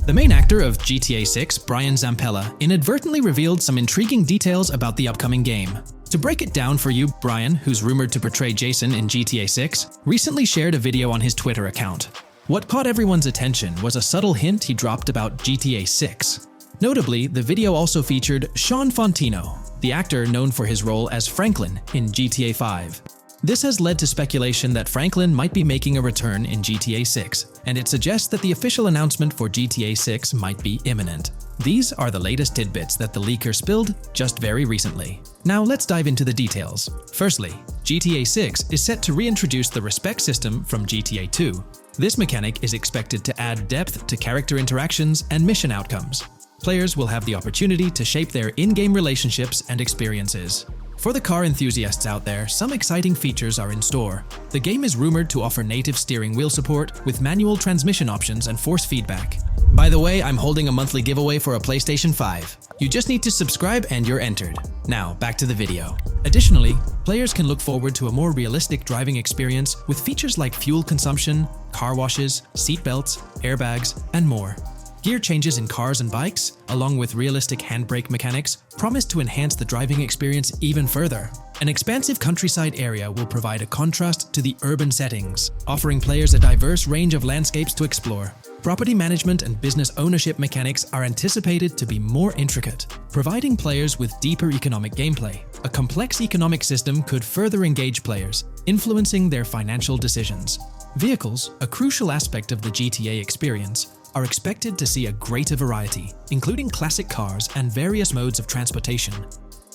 The main actor of GTA 6, Brian Zampella, inadvertently revealed some intriguing details about the upcoming game. To break it down for you, Brian, who's rumored to portray Jason in GTA 6, recently shared a video on his Twitter account. What caught everyone's attention was a subtle hint he dropped about GTA 6. Notably, the video also featured Sean Fontino, the actor known for his role as Franklin in GTA 5. This has led to speculation that Franklin might be making a return in GTA 6, and it suggests that the official announcement for GTA 6 might be imminent. These are the latest tidbits that the leaker spilled just very recently. Now let's dive into the details. Firstly, GTA 6 is set to reintroduce the respect system from GTA 2. This mechanic is expected to add depth to character interactions and mission outcomes. Players will have the opportunity to shape their in-game relationships and experiences. For the car enthusiasts out there, some exciting features are in store. The game is rumored to offer native steering wheel support with manual transmission options and force feedback. By the way, I'm holding a monthly giveaway for a PlayStation 5. You just need to subscribe and you're entered. Now, back to the video. Additionally, players can look forward to a more realistic driving experience with features like fuel consumption, car washes, seat belts, airbags, and more. Gear changes in cars and bikes, along with realistic handbrake mechanics, promise to enhance the driving experience even further. An expansive countryside area will provide a contrast to the urban settings, offering players a diverse range of landscapes to explore. Property management and business ownership mechanics are anticipated to be more intricate, providing players with deeper economic gameplay. A complex economic system could further engage players, influencing their financial decisions. Vehicles, a crucial aspect of the GTA experience, are expected to see a greater variety, including classic cars and various modes of transportation.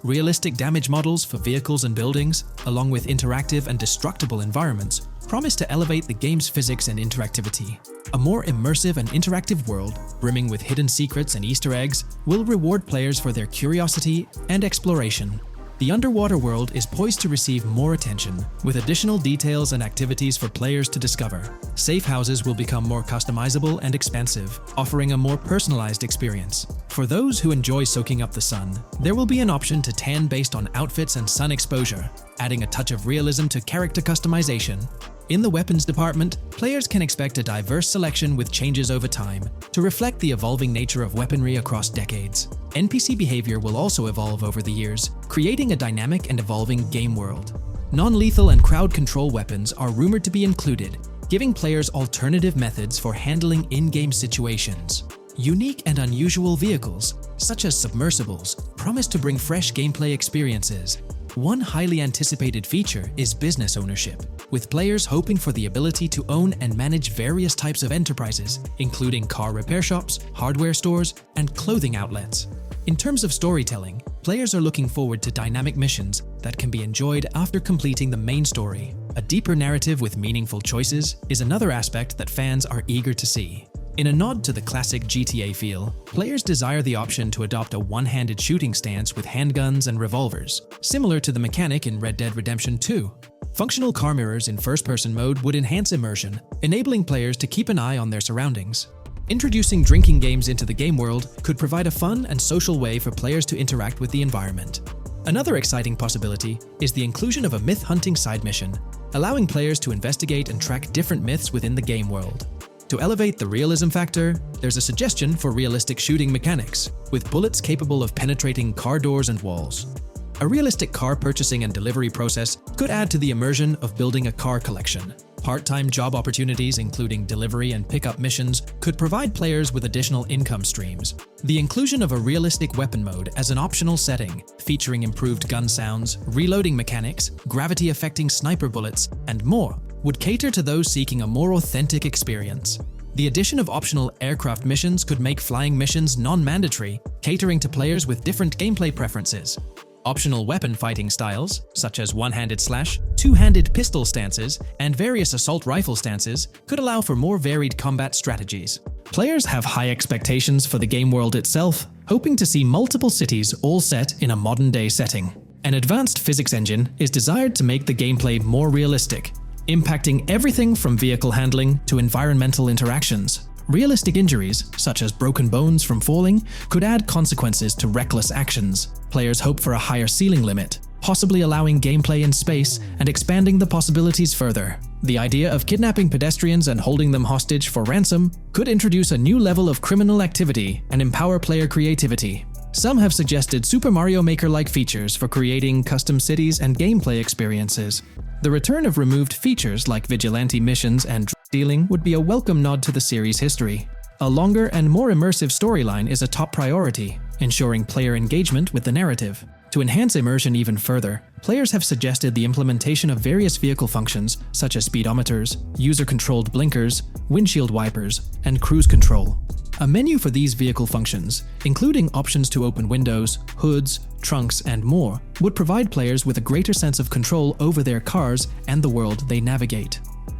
Realistic damage models for vehicles and buildings, along with interactive and destructible environments, promise to elevate the game's physics and interactivity. A more immersive and interactive world, brimming with hidden secrets and Easter eggs, will reward players for their curiosity and exploration. The underwater world is poised to receive more attention, with additional details and activities for players to discover. Safe houses will become more customizable and expansive, offering a more personalized experience. For those who enjoy soaking up the sun, there will be an option to tan based on outfits and sun exposure, adding a touch of realism to character customization. In the weapons department, players can expect a diverse selection with changes over time to reflect the evolving nature of weaponry across decades. NPC behavior will also evolve over the years, creating a dynamic and evolving game world. Non-lethal and crowd control weapons are rumored to be included, giving players alternative methods for handling in-game situations. Unique and unusual vehicles, such as submersibles, promise to bring fresh gameplay experiences. One highly anticipated feature is business ownership, with players hoping for the ability to own and manage various types of enterprises, including car repair shops, hardware stores, and clothing outlets. In terms of storytelling, players are looking forward to dynamic missions that can be enjoyed after completing the main story. A deeper narrative with meaningful choices is another aspect that fans are eager to see. In a nod to the classic GTA feel, players desire the option to adopt a one-handed shooting stance with handguns and revolvers, similar to the mechanic in Red Dead Redemption 2. Functional car mirrors in first-person mode would enhance immersion, enabling players to keep an eye on their surroundings. Introducing drinking games into the game world could provide a fun and social way for players to interact with the environment. Another exciting possibility is the inclusion of a myth-hunting side mission, allowing players to investigate and track different myths within the game world. To elevate the realism factor, there's a suggestion for realistic shooting mechanics, with bullets capable of penetrating car doors and walls. A realistic car purchasing and delivery process could add to the immersion of building a car collection. Part-time job opportunities, including delivery and pickup missions, could provide players with additional income streams. The inclusion of a realistic weapon mode as an optional setting, featuring improved gun sounds, reloading mechanics, gravity-affecting sniper bullets, and more, would cater to those seeking a more authentic experience. The addition of optional aircraft missions could make flying missions non-mandatory, catering to players with different gameplay preferences. Optional weapon fighting styles, such as one-handed slash, two-handed pistol stances, and various assault rifle stances, could allow for more varied combat strategies. Players have high expectations for the game world itself, hoping to see multiple cities all set in a modern-day setting. An advanced physics engine is desired to make the gameplay more realistic, impacting everything from vehicle handling to environmental interactions. Realistic injuries, such as broken bones from falling, could add consequences to reckless actions. Players hope for a higher ceiling limit, possibly allowing gameplay in space and expanding the possibilities further. The idea of kidnapping pedestrians and holding them hostage for ransom could introduce a new level of criminal activity and empower player creativity. Some have suggested Super Mario Maker-like features for creating custom cities and gameplay experiences. The return of removed features like vigilante missions and drug dealing would be a welcome nod to the series' history. A longer and more immersive storyline is a top priority, ensuring player engagement with the narrative. To enhance immersion even further, players have suggested the implementation of various vehicle functions such as speedometers, user-controlled blinkers, windshield wipers, and cruise control. A menu for these vehicle functions, including options to open windows, hoods, trunks, and more, would provide players with a greater sense of control over their cars and the world they navigate.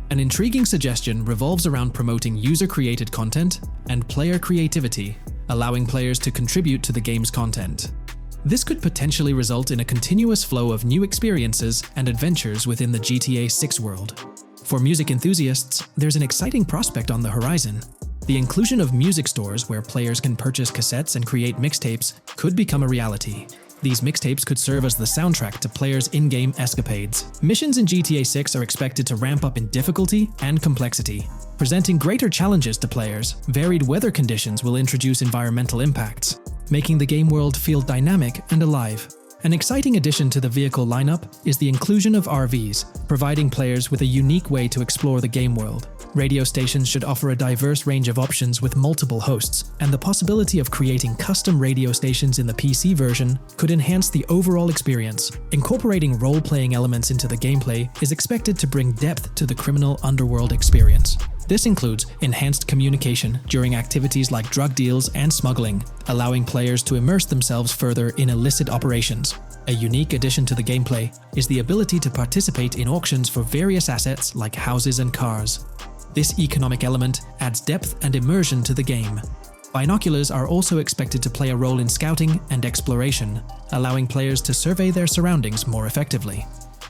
An intriguing suggestion revolves around promoting user-created content and player creativity, allowing players to contribute to the game's content. This could potentially result in a continuous flow of new experiences and adventures within the GTA 6 world. For music enthusiasts, there's an exciting prospect on the horizon. The inclusion of music stores where players can purchase cassettes and create mixtapes could become a reality. These mixtapes could serve as the soundtrack to players' in-game escapades. Missions in GTA 6 are expected to ramp up in difficulty and complexity, presenting greater challenges to players. Varied weather conditions will introduce environmental impacts, making the game world feel dynamic and alive. An exciting addition to the vehicle lineup is the inclusion of RVs, providing players with a unique way to explore the game world. Radio stations should offer a diverse range of options with multiple hosts, and the possibility of creating custom radio stations in the PC version could enhance the overall experience. Incorporating role-playing elements into the gameplay is expected to bring depth to the criminal underworld experience. This includes enhanced communication during activities like drug deals and smuggling, allowing players to immerse themselves further in illicit operations. A unique addition to the gameplay is the ability to participate in auctions for various assets like houses and cars. This economic element adds depth and immersion to the game. Binoculars are also expected to play a role in scouting and exploration, allowing players to survey their surroundings more effectively.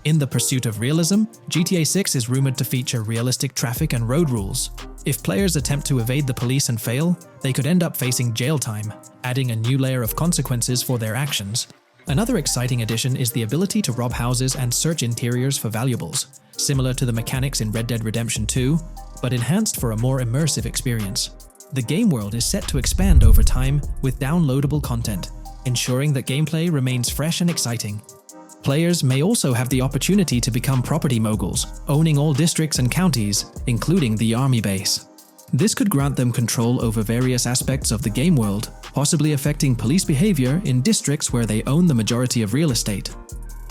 In the pursuit of realism, GTA 6 is rumored to feature realistic traffic and road rules. If players attempt to evade the police and fail, they could end up facing jail time, adding a new layer of consequences for their actions. Another exciting addition is the ability to rob houses and search interiors for valuables, similar to the mechanics in Red Dead Redemption 2, but enhanced for a more immersive experience. The game world is set to expand over time with downloadable content, ensuring that gameplay remains fresh and exciting. Players may also have the opportunity to become property moguls, owning all districts and counties, including the army base. This could grant them control over various aspects of the game world, possibly affecting police behavior in districts where they own the majority of real estate.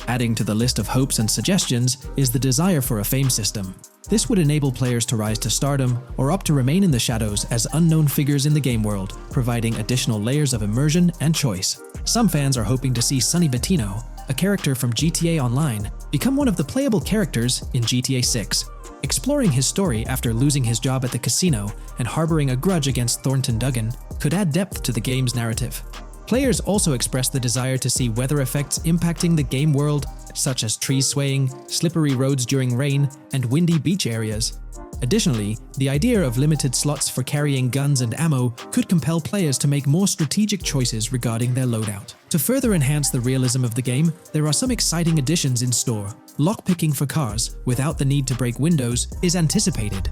Adding to the list of hopes and suggestions is the desire for a fame system. This would enable players to rise to stardom or opt to remain in the shadows as unknown figures in the game world, providing additional layers of immersion and choice. Some fans are hoping to see Sonny Bettino, a character from GTA Online, become one of the playable characters in GTA 6. Exploring his story after losing his job at the casino and harboring a grudge against Thornton Duggan could add depth to the game's narrative. Players also expressed the desire to see weather effects impacting the game world, such as trees swaying, slippery roads during rain, and windy beach areas. Additionally, the idea of limited slots for carrying guns and ammo could compel players to make more strategic choices regarding their loadout. To further enhance the realism of the game, there are some exciting additions in store. Lockpicking for cars, without the need to break windows, is anticipated.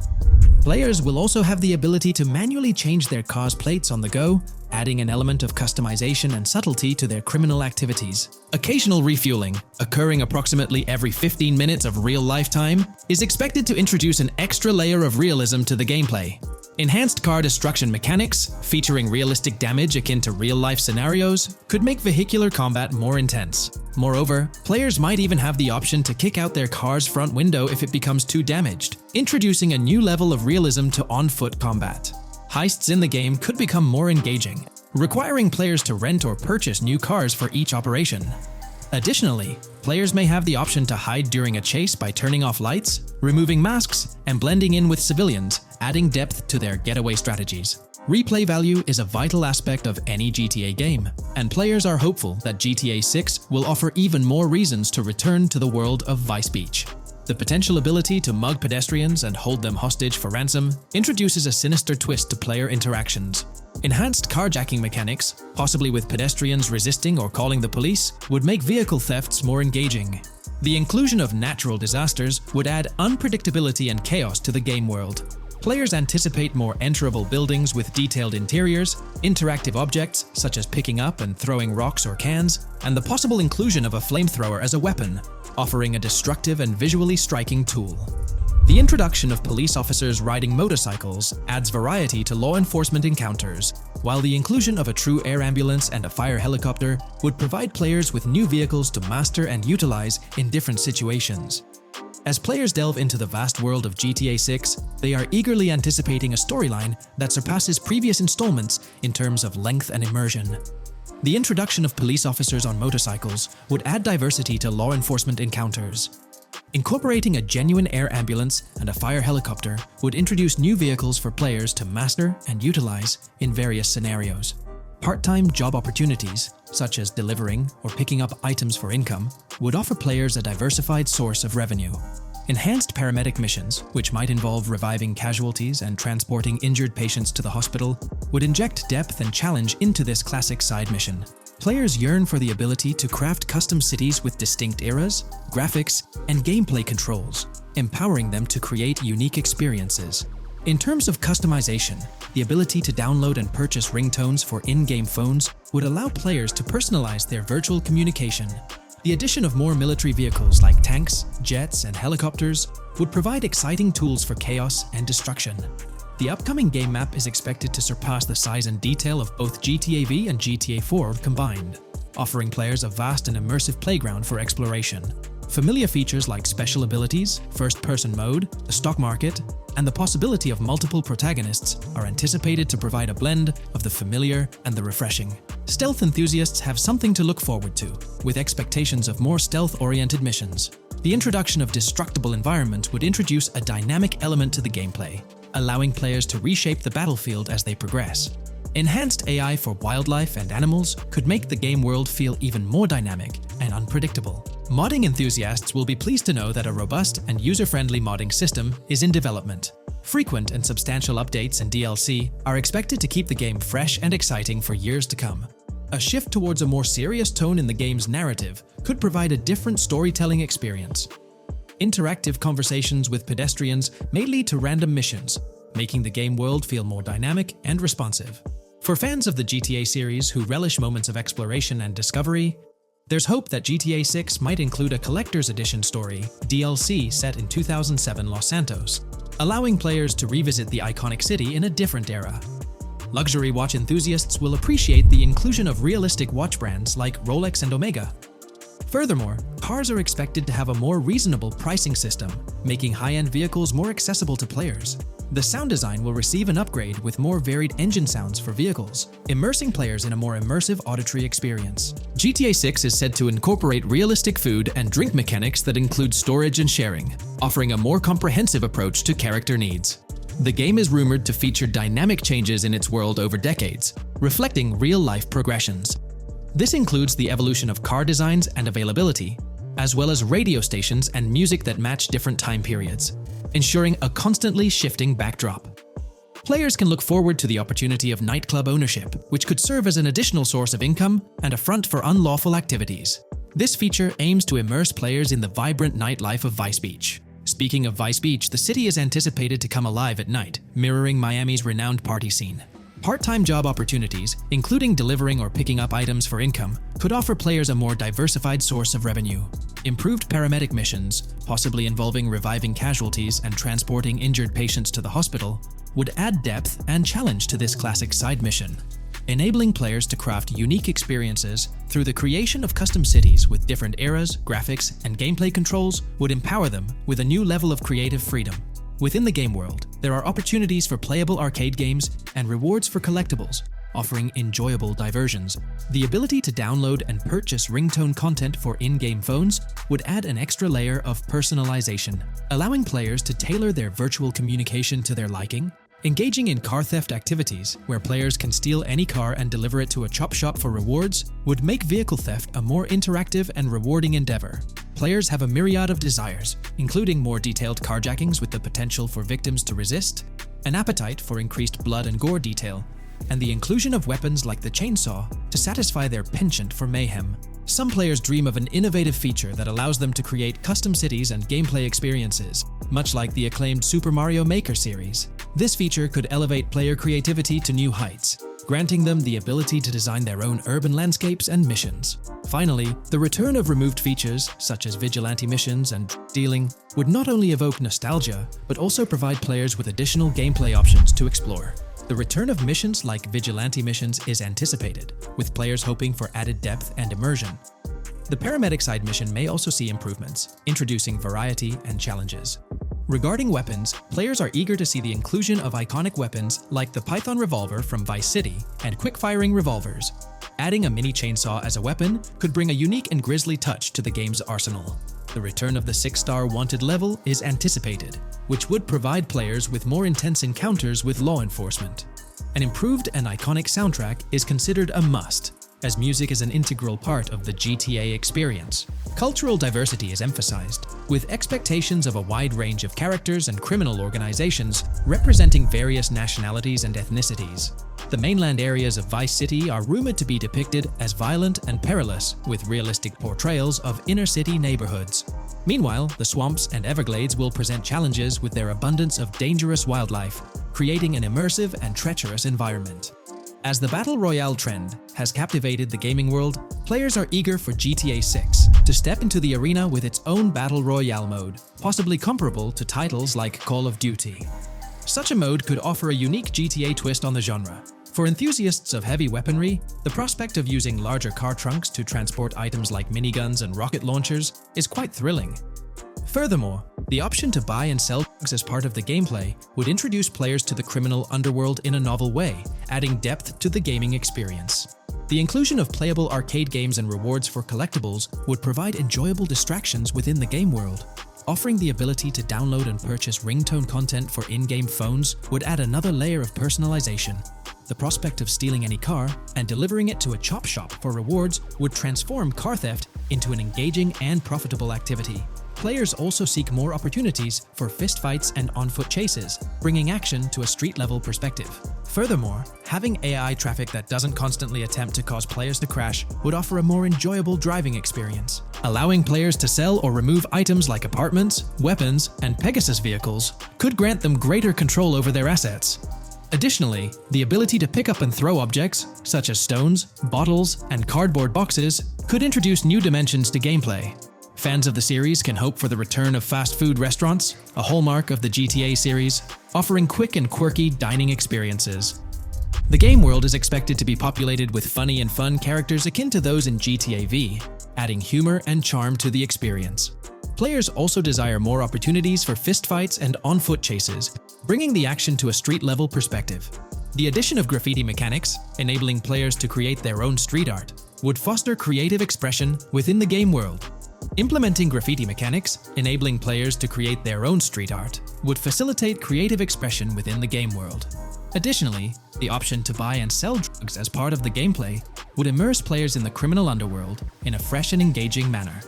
Players will also have the ability to manually change their car's plates on the go, adding an element of customization and subtlety to their criminal activities. Occasional refueling, occurring approximately every 15 minutes of real-life time, is expected to introduce an extra layer of realism to the gameplay. Enhanced car destruction mechanics, featuring realistic damage akin to real-life scenarios, could make vehicular combat more intense. Moreover, players might even have the option to kick out their car's front window if it becomes too damaged, introducing a new level of realism to on-foot combat. Heists in the game could become more engaging, requiring players to rent or purchase new cars for each operation. Additionally, players may have the option to hide during a chase by turning off lights, removing masks, and blending in with civilians, adding depth to their getaway strategies. Replay value is a vital aspect of any GTA game, and players are hopeful that GTA 6 will offer even more reasons to return to the world of Vice Beach. The potential ability to mug pedestrians and hold them hostage for ransom introduces a sinister twist to player interactions. Enhanced carjacking mechanics, possibly with pedestrians resisting or calling the police, would make vehicle thefts more engaging. The inclusion of natural disasters would add unpredictability and chaos to the game world. Players anticipate more enterable buildings with detailed interiors, interactive objects such as picking up and throwing rocks or cans, and the possible inclusion of a flamethrower as a weapon, offering a destructive and visually striking tool. The introduction of police officers riding motorcycles adds variety to law enforcement encounters, while the inclusion of a true air ambulance and a fire helicopter would provide players with new vehicles to master and utilize in different situations. As players delve into the vast world of GTA 6, they are eagerly anticipating a storyline that surpasses previous installments in terms of length and immersion. The introduction of police officers on motorcycles would add diversity to law enforcement encounters. Incorporating a genuine air ambulance and a fire helicopter would introduce new vehicles for players to master and utilize in various scenarios. Part-time job opportunities, such as delivering or picking up items for income, would offer players a diversified source of revenue. Enhanced paramedic missions, which might involve reviving casualties and transporting injured patients to the hospital, would inject depth and challenge into this classic side mission. Players yearn for the ability to craft custom cities with distinct eras, graphics, and gameplay controls, empowering them to create unique experiences. In terms of customization, the ability to download and purchase ringtones for in-game phones would allow players to personalize their virtual communication. The addition of more military vehicles like tanks, jets, and helicopters would provide exciting tools for chaos and destruction. The upcoming game map is expected to surpass the size and detail of both GTA V and GTA 4 combined, offering players a vast and immersive playground for exploration. Familiar features like special abilities, first-person mode, the stock market, and the possibility of multiple protagonists are anticipated to provide a blend of the familiar and the refreshing. Stealth enthusiasts have something to look forward to, with expectations of more stealth-oriented missions. The introduction of destructible environment would introduce a dynamic element to the gameplay, allowing players to reshape the battlefield as they progress. Enhanced AI for wildlife and animals could make the game world feel even more dynamic and unpredictable. Modding enthusiasts will be pleased to know that a robust and user-friendly modding system is in development. Frequent and substantial updates and DLC are expected to keep the game fresh and exciting for years to come. A shift towards a more serious tone in the game's narrative could provide a different storytelling experience. Interactive conversations with pedestrians may lead to random missions, making the game world feel more dynamic and responsive. For fans of the GTA series who relish moments of exploration and discovery, there's hope that GTA 6 might include a collector's edition story, DLC set in 2007 Los Santos, allowing players to revisit the iconic city in a different era. Luxury watch enthusiasts will appreciate the inclusion of realistic watch brands like Rolex and Omega. Furthermore, cars are expected to have a more reasonable pricing system, making high-end vehicles more accessible to players. The sound design will receive an upgrade with more varied engine sounds for vehicles, immersing players in a more immersive auditory experience. GTA 6 is said to incorporate realistic food and drink mechanics that include storage and sharing, offering a more comprehensive approach to character needs. The game is rumored to feature dynamic changes in its world over decades, reflecting real-life progressions. This includes the evolution of car designs and availability, as well as radio stations and music that match different time periods, ensuring a constantly shifting backdrop. Players can look forward to the opportunity of nightclub ownership, which could serve as an additional source of income and a front for unlawful activities. This feature aims to immerse players in the vibrant nightlife of Vice Beach. Speaking of Vice Beach, the city is anticipated to come alive at night, mirroring Miami's renowned party scene. Part-time job opportunities, including delivering or picking up items for income, could offer players a more diversified source of revenue. Improved paramedic missions, possibly involving reviving casualties and transporting injured patients to the hospital, would add depth and challenge to this classic side mission, enabling players to craft unique experiences through the creation of custom cities with different eras, graphics, and gameplay controls would empower them with a new level of creative freedom. Within the game world, there are opportunities for playable arcade games and rewards for collectibles, offering enjoyable diversions. The ability to download and purchase ringtone content for in-game phones would add an extra layer of personalization, allowing players to tailor their virtual communication to their liking. Engaging in car theft activities, where players can steal any car and deliver it to a chop shop for rewards, would make vehicle theft a more interactive and rewarding endeavor. Players have a myriad of desires, including more detailed carjackings with the potential for victims to resist, an appetite for increased blood and gore detail, and the inclusion of weapons like the chainsaw to satisfy their penchant for mayhem. Some players dream of an innovative feature that allows them to create custom cities and gameplay experiences, much like the acclaimed Super Mario Maker series. This feature could elevate player creativity to new heights, granting them the ability to design their own urban landscapes and missions. Finally, the return of removed features, such as vigilante missions and dealing, would not only evoke nostalgia, but also provide players with additional gameplay options to explore. The return of missions like vigilante missions is anticipated, with players hoping for added depth and immersion. The paramedic side mission may also see improvements, introducing variety and challenges. Regarding weapons, players are eager to see the inclusion of iconic weapons like the Python revolver from Vice City and quick-firing revolvers. Adding a mini chainsaw as a weapon could bring a unique and grisly touch to the game's arsenal. The return of the 6-star wanted level is anticipated, which would provide players with more intense encounters with law enforcement. An improved and iconic soundtrack is considered a must, as music is an integral part of the GTA experience. Cultural diversity is emphasized, with expectations of a wide range of characters and criminal organizations representing various nationalities and ethnicities. The mainland areas of Vice City are rumored to be depicted as violent and perilous, with realistic portrayals of inner-city neighborhoods. Meanwhile, the swamps and Everglades will present challenges with their abundance of dangerous wildlife, creating an immersive and treacherous environment. As the Battle Royale trend has captivated the gaming world, players are eager for GTA 6 to step into the arena with its own Battle Royale mode, possibly comparable to titles like Call of Duty. Such a mode could offer a unique GTA twist on the genre. For enthusiasts of heavy weaponry, the prospect of using larger car trunks to transport items like miniguns and rocket launchers is quite thrilling. Furthermore, the option to buy and sell drugs as part of the gameplay would introduce players to the criminal underworld in a novel way, adding depth to the gaming experience. The inclusion of playable arcade games and rewards for collectibles would provide enjoyable distractions within the game world. Offering the ability to download and purchase ringtone content for in-game phones would add another layer of personalization. The prospect of stealing any car and delivering it to a chop shop for rewards would transform car theft into an engaging and profitable activity. Players also seek more opportunities for fistfights and on-foot chases, bringing action to a street-level perspective. Furthermore, having AI traffic that doesn't constantly attempt to cause players to crash would offer a more enjoyable driving experience. Allowing players to sell or remove items like apartments, weapons, and Pegasus vehicles could grant them greater control over their assets. Additionally, the ability to pick up and throw objects, such as stones, bottles, and cardboard boxes, could introduce new dimensions to gameplay. Fans of the series can hope for the return of fast food restaurants, a hallmark of the GTA series, offering quick and quirky dining experiences. The game world is expected to be populated with funny and fun characters akin to those in GTA V, adding humor and charm to the experience. Players also desire more opportunities for fistfights and on-foot chases, bringing the action to a street-level perspective. The addition of graffiti mechanics, enabling players to create their own street art, would foster creative expression within the game world. Implementing graffiti mechanics, enabling players to create their own street art, would facilitate creative expression within the game world. Additionally, the option to buy and sell drugs as part of the gameplay would immerse players in the criminal underworld in a fresh and engaging manner.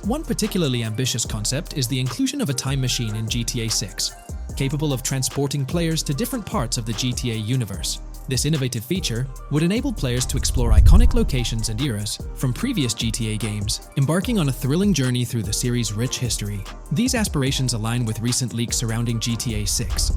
One particularly ambitious concept is the inclusion of a time machine in GTA 6, capable of transporting players to different parts of the GTA universe. This innovative feature would enable players to explore iconic locations and eras from previous GTA games, embarking on a thrilling journey through the series' rich history. These aspirations align with recent leaks surrounding GTA 6,